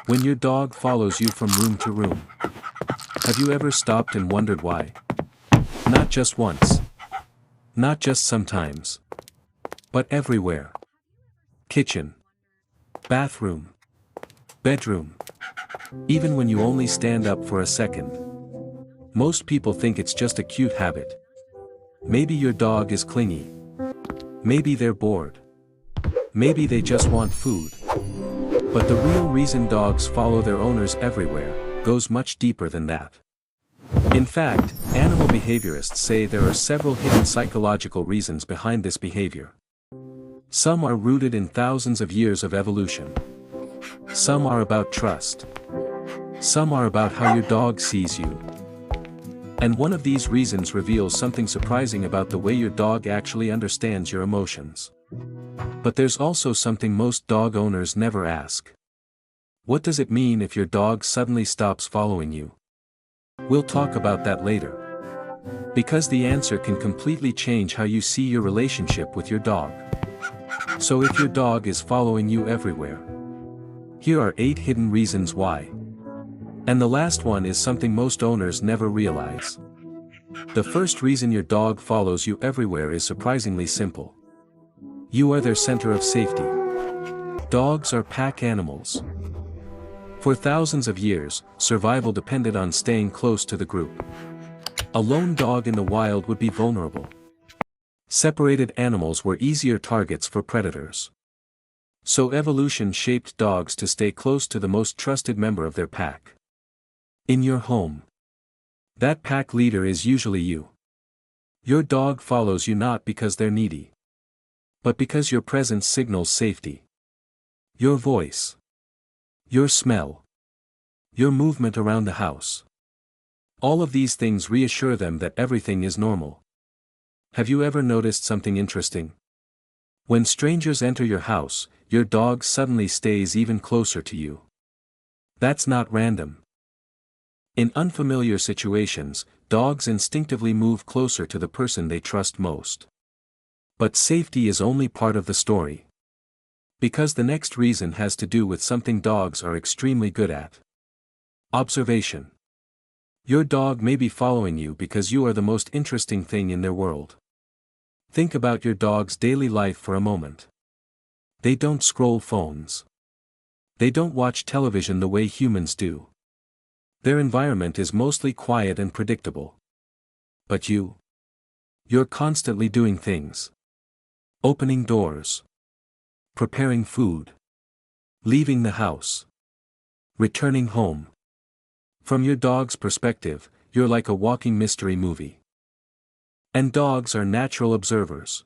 When your dog follows you from room to room. Have you ever stopped and wondered why? Not just once. Not just sometimes. But everywhere. Kitchen. Bathroom. Bedroom. Even when you only stand up for a second. Most people think it's just a cute habit. Maybe your dog is clingy. Maybe they're bored. Maybe they just want food. But the real reason dogs follow their owners everywhere goes much deeper than that. In fact, animal behaviorists say there are several hidden psychological reasons behind this behavior. Some are rooted in thousands of years of evolution. Some are about trust. Some are about how your dog sees you. And one of these reasons reveals something surprising about the way your dog actually understands your emotions. But there's also something most dog owners never ask. What does it mean if your dog suddenly stops following you? We'll talk about that later. Because the answer can completely change how you see your relationship with your dog. So if your dog is following you everywhere, here are 8 hidden reasons why. And the last one is something most owners never realize. The first reason your dog follows you everywhere is surprisingly simple. You are their center of safety. Dogs are pack animals. For thousands of years, survival depended on staying close to the group. A lone dog in the wild would be vulnerable. Separated animals were easier targets for predators. So evolution shaped dogs to stay close to the most trusted member of their pack. In your home, that pack leader is usually you. Your dog follows you not because they're needy, but because your presence signals safety. Your voice, your smell, your movement around the house. All of these things reassure them that everything is normal. Have you ever noticed something interesting? When strangers enter your house, your dog suddenly stays even closer to you. That's not random. In unfamiliar situations, dogs instinctively move closer to the person they trust most. But safety is only part of the story. Because the next reason has to do with something dogs are extremely good at. Observation. Your dog may be following you because you are the most interesting thing in their world. Think about your dog's daily life for a moment. They don't scroll phones. They don't watch television the way humans do. Their environment is mostly quiet and predictable. But you're constantly doing things. Opening doors. Preparing food. Leaving the house. Returning home. From your dog's perspective, you're like a walking mystery movie. And dogs are natural observers.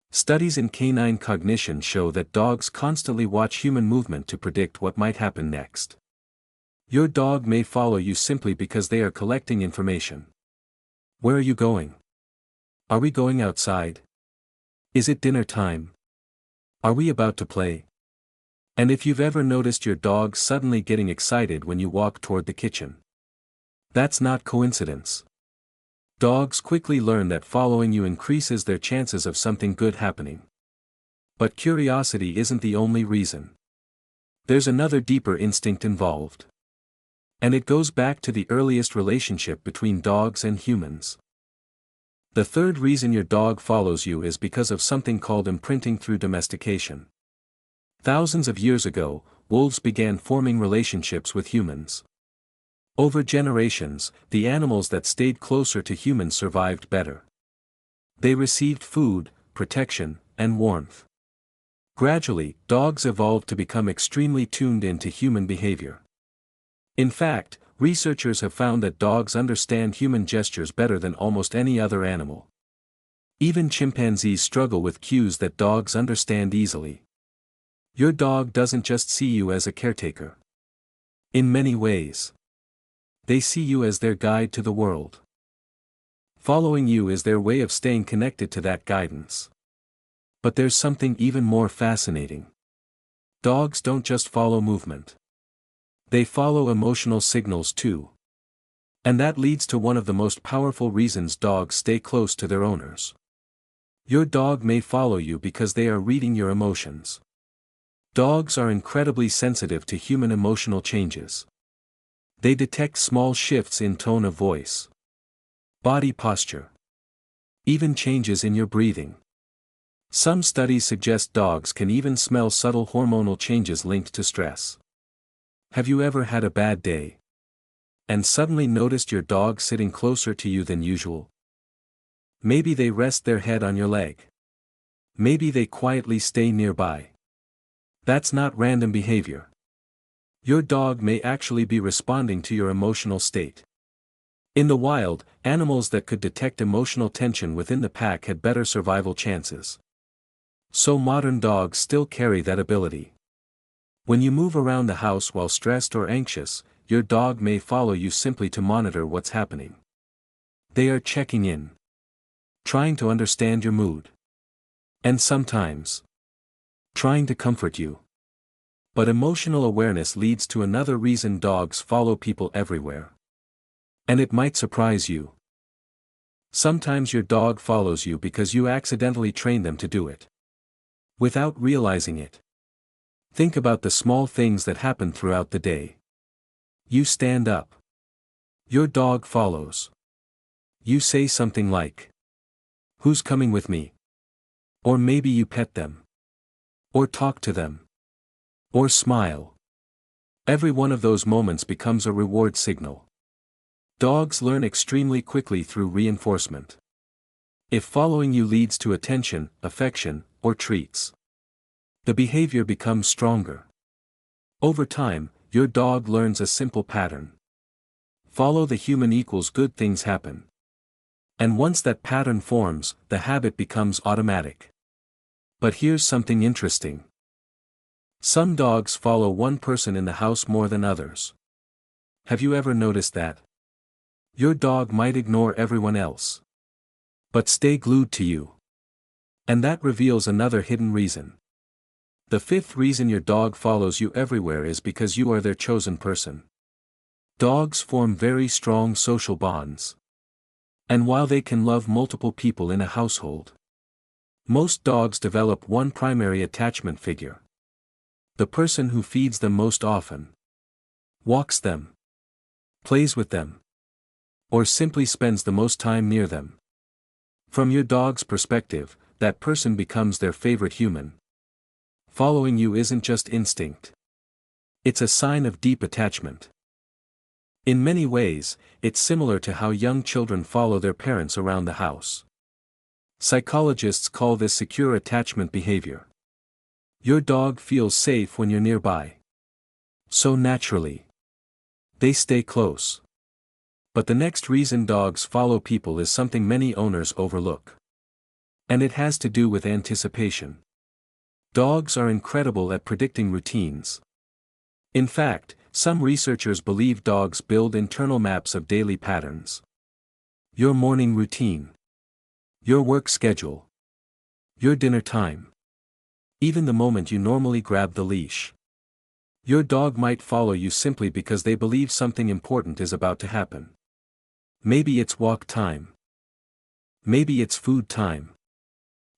Studies in canine cognition show that dogs constantly watch human movement to predict what might happen next. Your dog may follow you simply because they are collecting information. Where are you going? Are we going outside? Is it dinner time? Are we about to play? And if you've ever noticed your dog suddenly getting excited when you walk toward the kitchen, that's not coincidence. Dogs quickly learn that following you increases their chances of something good happening. But curiosity isn't the only reason. There's another deeper instinct involved. And it goes back to the earliest relationship between dogs and humans. The third reason your dog follows you is because of something called imprinting through domestication. Thousands of years ago, wolves began forming relationships with humans. Over generations, the animals that stayed closer to humans survived better. They received food, protection, and warmth. Gradually, dogs evolved to become extremely tuned into human behavior. In fact, researchers have found that dogs understand human gestures better than almost any other animal. Even chimpanzees struggle with cues that dogs understand easily. Your dog doesn't just see you as a caretaker. In many ways, they see you as their guide to the world. Following you is their way of staying connected to that guidance. But there's something even more fascinating. Dogs don't just follow movement. They follow emotional signals too. And that leads to one of the most powerful reasons dogs stay close to their owners. Your dog may follow you because they are reading your emotions. Dogs are incredibly sensitive to human emotional changes. They detect small shifts in tone of voice, body posture, even changes in your breathing. Some studies suggest dogs can even smell subtle hormonal changes linked to stress. Have you ever had a bad day and suddenly noticed your dog sitting closer to you than usual? Maybe they rest their head on your leg. Maybe they quietly stay nearby. That's not random behavior. Your dog may actually be responding to your emotional state. In the wild, animals that could detect emotional tension within the pack had better survival chances. So modern dogs still carry that ability. When you move around the house while stressed or anxious, your dog may follow you simply to monitor what's happening. They are checking in, trying to understand your mood, and sometimes trying to comfort you. But emotional awareness leads to another reason dogs follow people everywhere. And it might surprise you. Sometimes your dog follows you because you accidentally train them to do it, without realizing it. Think about the small things that happen throughout the day. You stand up. Your dog follows. You say something like, "Who's coming with me?" Or maybe you pet them. Or talk to them. Or smile. Every one of those moments becomes a reward signal. Dogs learn extremely quickly through reinforcement. If following you leads to attention, affection, or treats, the behavior becomes stronger. Over time, your dog learns a simple pattern. Follow the human equals good things happen. And once that pattern forms, the habit becomes automatic. But here's something interesting. Some dogs follow one person in the house more than others. Have you ever noticed that? Your dog might ignore everyone else, but stay glued to you. And that reveals another hidden reason. The fifth reason your dog follows you everywhere is because you are their chosen person. Dogs form very strong social bonds. And while they can love multiple people in a household, most dogs develop one primary attachment figure. The person who feeds them most often, walks them, plays with them, or simply spends the most time near them. From your dog's perspective, that person becomes their favorite human. Following you isn't just instinct. It's a sign of deep attachment. In many ways, it's similar to how young children follow their parents around the house. Psychologists call this secure attachment behavior. Your dog feels safe when you're nearby. So naturally, they stay close. But the next reason dogs follow people is something many owners overlook. And it has to do with anticipation. Dogs are incredible at predicting routines. In fact, some researchers believe dogs build internal maps of daily patterns. Your morning routine, your work schedule, your dinner time, even the moment you normally grab the leash. Your dog might follow you simply because they believe something important is about to happen. Maybe it's walk time. Maybe it's food time.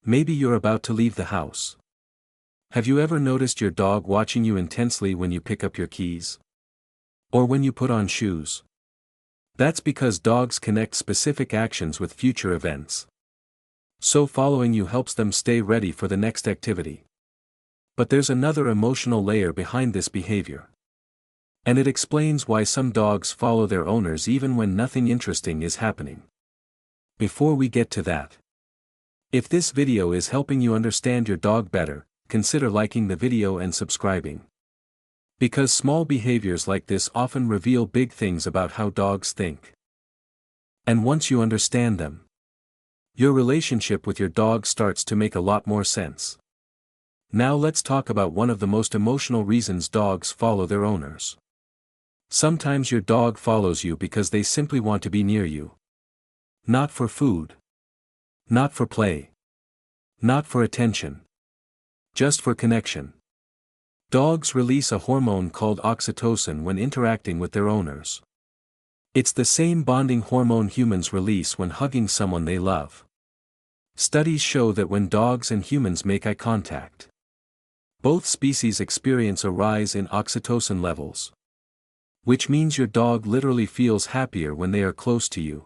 Maybe you're about to leave the house. Have you ever noticed your dog watching you intensely when you pick up your keys? Or when you put on shoes? That's because dogs connect specific actions with future events. So following you helps them stay ready for the next activity. But there's another emotional layer behind this behavior. And it explains why some dogs follow their owners even when nothing interesting is happening. Before we get to that, if this video is helping you understand your dog better, consider liking the video and subscribing. Because small behaviors like this often reveal big things about how dogs think. And once you understand them, your relationship with your dog starts to make a lot more sense. Now let's talk about one of the most emotional reasons dogs follow their owners. Sometimes your dog follows you because they simply want to be near you. Not for food. Not for play. Not for attention. Just for connection. Dogs release a hormone called oxytocin when interacting with their owners. It's the same bonding hormone humans release when hugging someone they love. Studies show that when dogs and humans make eye contact, Both species experience a rise in oxytocin levels, which means your dog literally feels happier when they are close to you.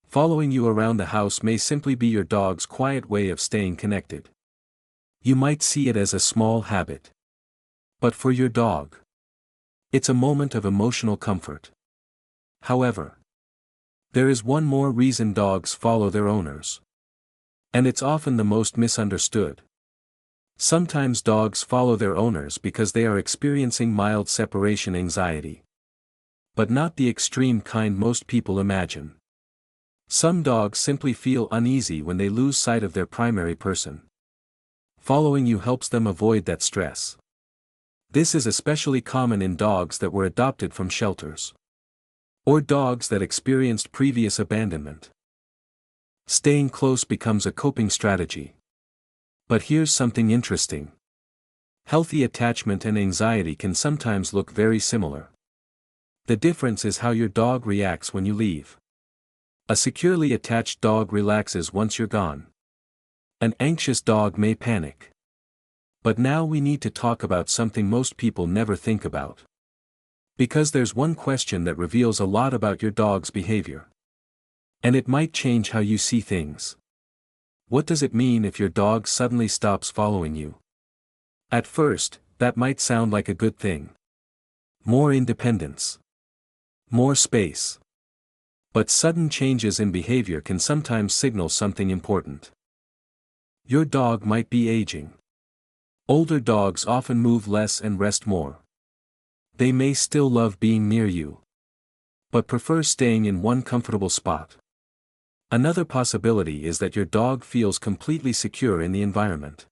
Following you around the house may simply be your dog's quiet way of staying connected. You might see it as a small habit. But for your dog, it's a moment of emotional comfort. However, there is one more reason dogs follow their owners. And it's often the most misunderstood. Sometimes dogs follow their owners because they are experiencing mild separation anxiety. But not the extreme kind most people imagine. Some dogs simply feel uneasy when they lose sight of their primary person. Following you helps them avoid that stress. This is especially common in dogs that were adopted from shelters, or dogs that experienced previous abandonment. Staying close becomes a coping strategy. But here's something interesting. Healthy attachment and anxiety can sometimes look very similar. The difference is how your dog reacts when you leave. A securely attached dog relaxes once you're gone. An anxious dog may panic. But now we need to talk about something most people never think about. Because there's one question that reveals a lot about your dog's behavior. And it might change how you see things. What does it mean if your dog suddenly stops following you? At first, that might sound like a good thing. More independence. More space. But sudden changes in behavior can sometimes signal something important. Your dog might be aging. Older dogs often move less and rest more. They may still love being near you, but prefer staying in one comfortable spot. Another possibility is that your dog feels completely secure in the environment.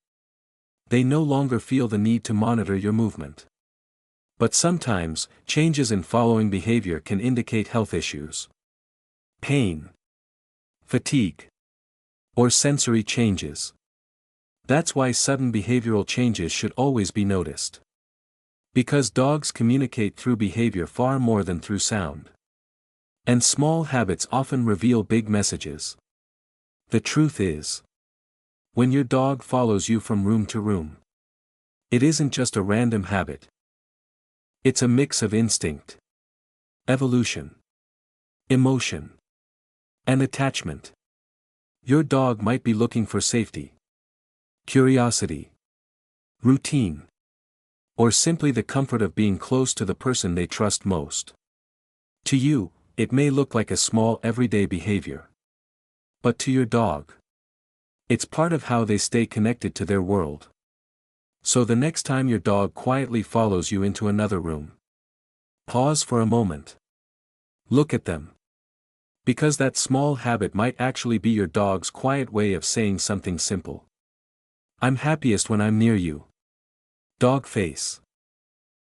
They no longer feel the need to monitor your movement. But sometimes, changes in following behavior can indicate health issues. Pain, fatigue, or sensory changes. That's why sudden behavioral changes should always be noticed. Because dogs communicate through behavior far more than through sound. And small habits often reveal big messages. The truth is, when your dog follows you from room to room, it isn't just a random habit. It's a mix of instinct, evolution, emotion, and attachment. Your dog might be looking for safety, curiosity, routine, or simply the comfort of being close to the person they trust most. To you, it may look like a small everyday behavior. But to your dog, it's part of how they stay connected to their world. So the next time your dog quietly follows you into another room, pause for a moment. Look at them. Because that small habit might actually be your dog's quiet way of saying something simple. I'm happiest when I'm near you. Dog face.